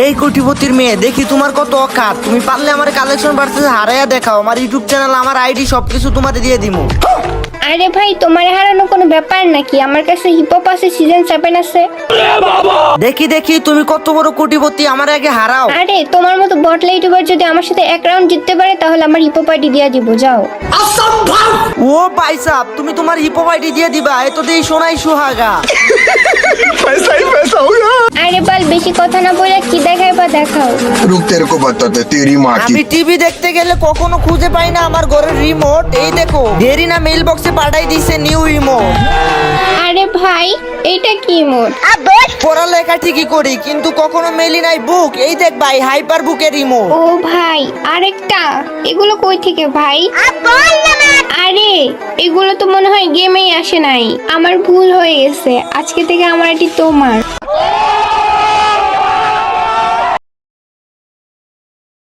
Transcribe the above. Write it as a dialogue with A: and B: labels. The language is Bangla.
A: এই কোটিপতির মেয়ে, দেখি তোমার কত অকাত। তুমি পারলে আমার কালেকশন ভার্সেস হারাইয়া দেখাও। আমার ইউটিউব চ্যানেল, আমার আইডি সবকিছু তোমাদের দিয়ে দিমু।
B: আরে ভাই, তোমার হারানো কোনো ব্যাপার নাকি? আমার কাছে হিপহপ আছে, সিজন 7 আছে।
A: দেখি দেখি তুমি কত বড় কোটিপতি, আমার আগে হারাও।
B: আরে তোমার মতো বটলা ইউটিউবার যদি আমার সাথে এক রাউন্ড জিততে পারে তাহলে আমার হিপহপ আইডি দিয়ে দিব, যাও।
A: ও ভাই সাহ, তুমি তোমার হিপহপ আইডি দিয়ে দিবা? এ তো দেই সোনাই সুহাগা।
B: আরে বাল, বেশি কথা না বলে কি দেখাই বা দেখাও।
C: रुक तेरे को बताते तेरी माँ की
A: আমি টিভি দেখতে গেলে কখনো খুঁজে পাই না আমার ঘরের রিমোট। এই দেখো, দেরি না মেইল বক্সে পাঠাই দিছে নিউ রিমোট।
B: আরে ভাই, এইটা কি মোড?
A: পড়ালেখা ঠিকই করি কিন্তু কখনো মেলি নাই বুক। এই দেখ ভাই, হাইপার বুকের রিমোট।
B: ও ভাই, আরেকটা। এগুলো কই থেকে ভাই? আরে এগুলো তো মনে হয় গেমেই আসে নাই। আমার ভুল হয়ে গেছে, আজকে থেকে আমার এটি তোমার।